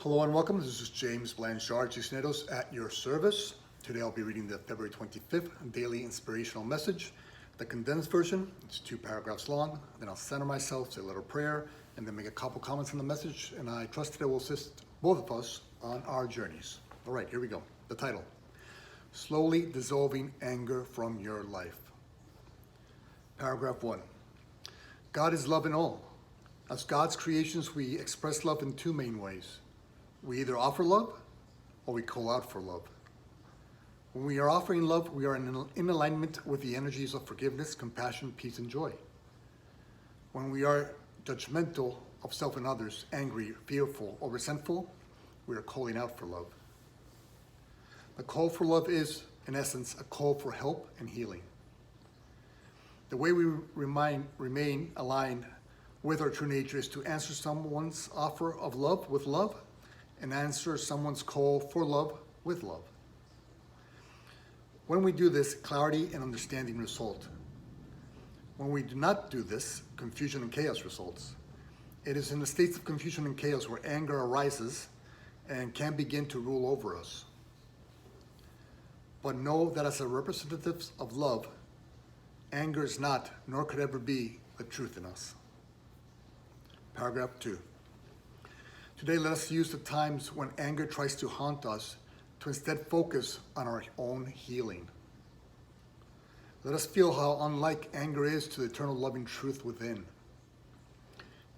Hello and welcome. This is James Blanchard Cisneros at your service. Today I'll be reading the February 25th Daily Inspirational Message, the condensed version. It's 2 paragraphs long. Then I'll center myself, say a little prayer, and then make a couple comments on the message. And I trust that it will assist both of us on our journeys. All right, here we go. The title, Slowly Dissolving Anger from Your Life. Paragraph 1. God is love in all. As God's creations, we express love in 2 main ways. We either offer love or we call out for love. When we are offering love, we are in alignment with the energies of forgiveness, compassion, peace, and joy. When we are judgmental of self and others, angry, fearful, or resentful, we are calling out for love. The call for love is, in essence, a call for help and healing. The way we remain aligned with our true nature is to answer someone's offer of love with love, and answer someone's call for love with love. When we do this, clarity and understanding result. When we do not do this, confusion and chaos results. It is in the states of confusion and chaos where anger arises and can begin to rule over us. But know that as a representatives of love, anger is not, nor could ever be, the truth in us. Paragraph 2. Today, let us use the times when anger tries to haunt us to instead focus on our own healing. Let us feel how unlike anger is to the eternal loving truth within.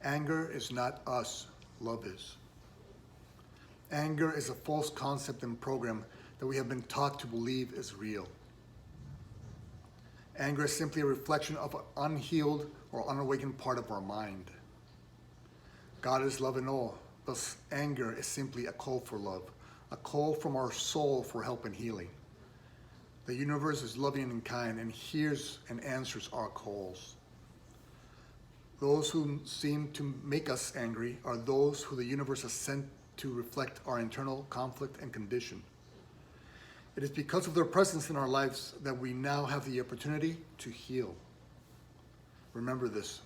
Anger is not us, love is. Anger is a false concept and program that we have been taught to believe is real. Anger is simply a reflection of an unhealed or unawakened part of our mind. God is love in all. Thus, anger is simply a call for love, a call from our soul for help and healing. The universe is loving and kind and hears and answers our calls. Those who seem to make us angry are those who the universe has sent to reflect our internal conflict and condition. It is because of their presence in our lives that we now have the opportunity to heal. Remember this,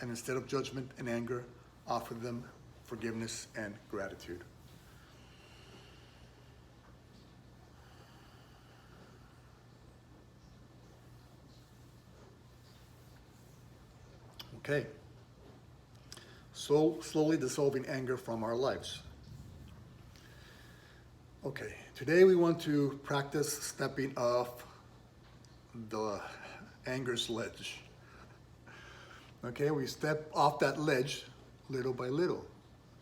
and instead of judgment and anger, offer them forgiveness and gratitude. Okay. So slowly dissolving anger from our lives. Okay, today we want to practice stepping off the anger's ledge. Okay, we step off that ledge little by little.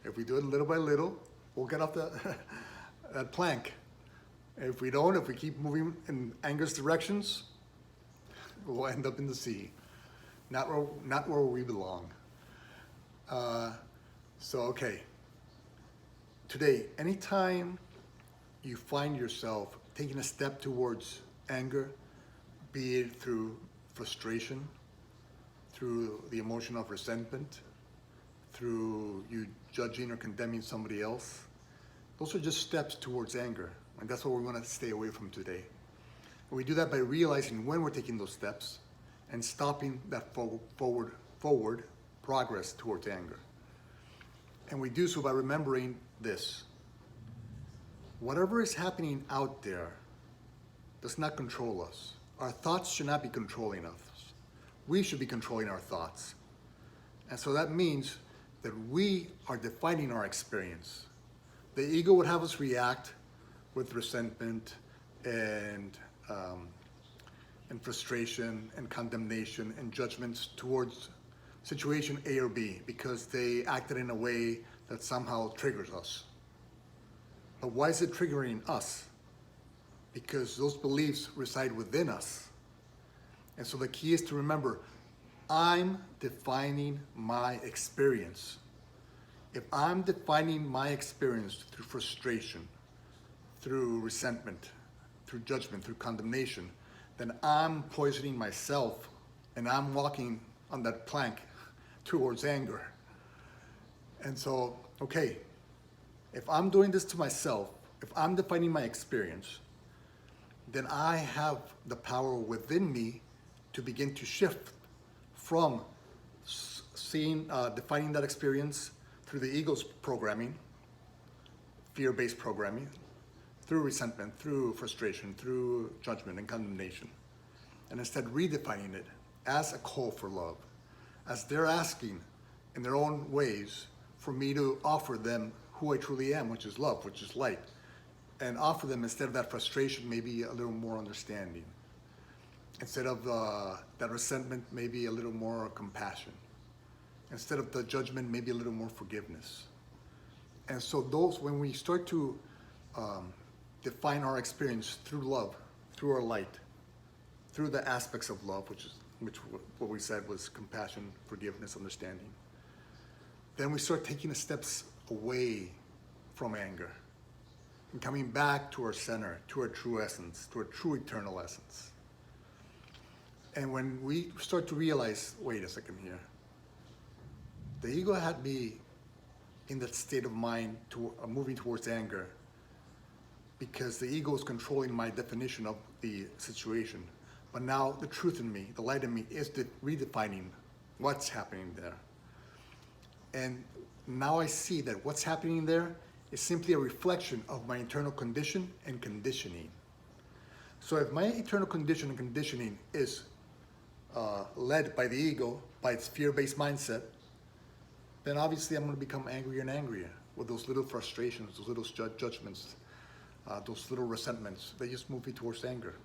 If we do it little by little, we'll get off that plank. If we don't, if we keep moving in anger's directions, we'll end up in the sea. Not where we belong. Okay. Today, anytime you find yourself taking a step towards anger, be it through frustration, through the emotion of resentment, through you judging or condemning somebody else, those are just steps towards anger. And that's what we want to stay away from today. And we do that by realizing when we're taking those steps and stopping that forward progress towards anger. And we do so by remembering this. Whatever is happening out there does not control us. Our thoughts should not be controlling us. We should be controlling our thoughts. And so that means that we are defining our experience. The ego would have us react with resentment and frustration and condemnation and judgments towards situation A or B because they acted in a way that somehow triggers us. But why is it triggering us? Because those beliefs reside within us. And so the key is to remember, I'm defining my experience. If I'm defining my experience through frustration, through resentment, through judgment, through condemnation, then I'm poisoning myself and I'm walking on that plank towards anger. And so, okay, if I'm doing this to myself, if I'm defining my experience, then I have the power within me to begin to shift from defining that experience through the ego's programming fear-based programming, through resentment, through frustration, through judgment and condemnation. And instead redefining it as a call for love, as they're asking in their own ways for me to offer them who I truly am, which is love, which is light, and offer them, instead of that frustration, maybe a little more understanding. Instead of that resentment, maybe a little more compassion. Instead of the judgment, maybe a little more forgiveness. And so when we start to define our experience through love, through our light, through the aspects of love, which what we said was compassion, forgiveness, understanding, then we start taking the steps away from anger and coming back to our center, to our true essence, to our true eternal essence. And when we start to realize, wait a second here, the ego had me in that state of mind moving towards anger because the ego is controlling my definition of the situation. But now the truth in me, the light in me, is redefining what's happening there. And now I see that what's happening there is simply a reflection of my internal condition and conditioning. So if my internal condition and conditioning is led by the ego, by its fear-based mindset, then obviously I'm going to become angrier and angrier with those little frustrations, those little judgments, those little resentments. They just move me towards anger.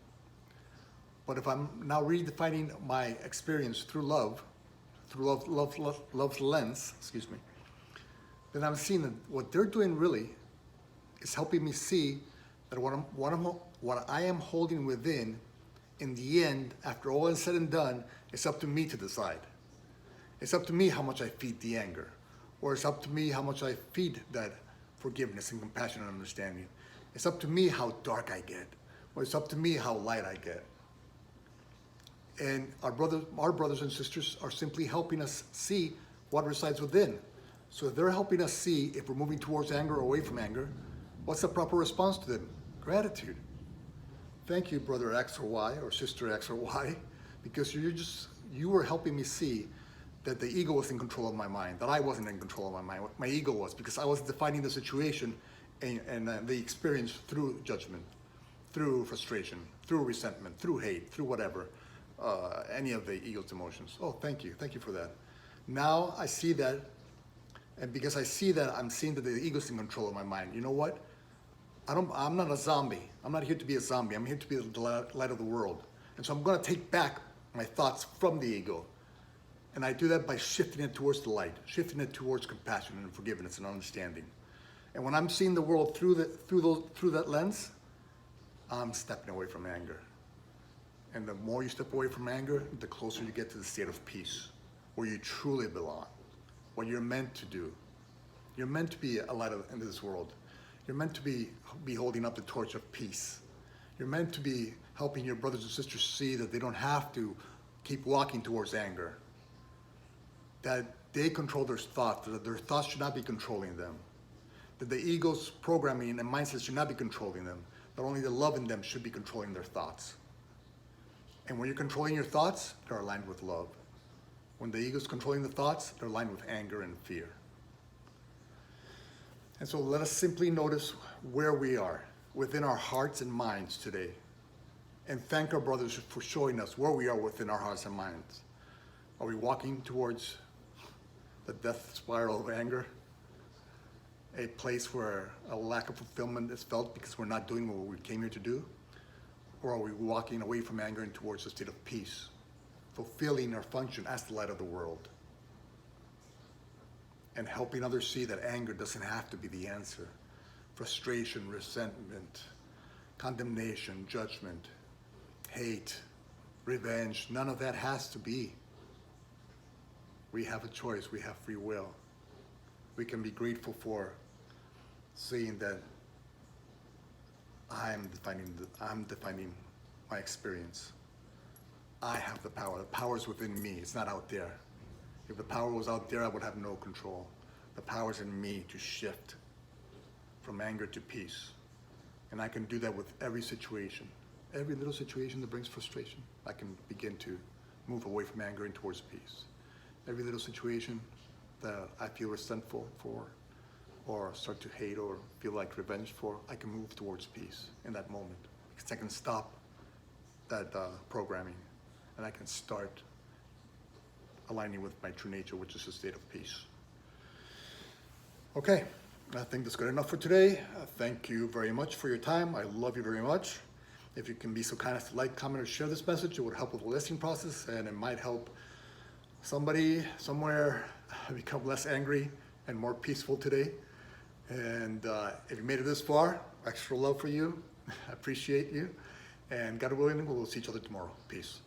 But if I'm now redefining my experience through love's lens, then I'm seeing that what they're doing really is helping me see that what I am holding within, in the end, after all is said and done, it's up to me to decide. It's up to me how much I feed the anger, or it's up to me how much I feed that forgiveness and compassion and understanding. It's up to me how dark I get, or it's up to me how light I get. And our brothers and sisters are simply helping us see what resides within. So they're helping us see if we're moving towards anger or away from anger, what's the proper response to them? Gratitude. Thank you, brother X or Y, or sister X or Y, because you were helping me see that the ego was in control of my mind, that I wasn't in control of my mind. My ego was, because I was defining the situation and the experience through judgment, through frustration, through resentment, through hate, through whatever, any of the ego's emotions. Oh, thank you for that. Now I see that, and because I see that, I'm seeing that the ego's in control of my mind. You know what? I'm not a zombie. I'm not here to be a zombie. I'm here to be the light of the world. And so I'm going to take back my thoughts from the ego. And I do that by shifting it towards the light, shifting it towards compassion and forgiveness and understanding. And when I'm seeing the world through that lens, I'm stepping away from anger. And the more you step away from anger, the closer you get to the state of peace, where you truly belong, what you're meant to do. You're meant to be a light in this world. You're meant to be holding up the torch of peace. You're meant to be helping your brothers and sisters see that they don't have to keep walking towards anger, that they control their thoughts, that their thoughts should not be controlling them, that the ego's programming and mindset should not be controlling them, that only the love in them should be controlling their thoughts. And when you're controlling your thoughts, they're aligned with love. When the ego's controlling the thoughts, they're aligned with anger and fear. And so let us simply notice where we are within our hearts and minds today, and thank our brothers for showing us where we are within our hearts and minds. Are we walking towards the death spiral of anger? A place where a lack of fulfillment is felt because we're not doing what we came here to do? Or are we walking away from anger and towards a state of peace, fulfilling our function as the light of the world, and helping others see that anger doesn't have to be the answer? Frustration, resentment, condemnation, judgment, hate, revenge, none of that has to be. We have a choice, we have free will. We can be grateful for seeing that I'm defining my experience. I have the power. The power is within me. It's not out there. If the power was out there, I would have no control. The power is in me to shift from anger to peace. And I can do that with every situation. Every little situation that brings frustration, I can begin to move away from anger and towards peace. Every little situation that I feel resentful for, or start to hate or feel like revenge for, I can move towards peace in that moment. Because I can stop that programming, and I can start aligning with my true nature, which is a state of peace. Okay, I think that's good enough for today. Thank you very much for your time. I love you very much. If you can be so kind as to like, comment, or share this message, it would help with the listening process, and it might help somebody somewhere become less angry and more peaceful today. And if you made it this far, extra love for you. I appreciate you. And God willing, we'll see each other tomorrow. Peace.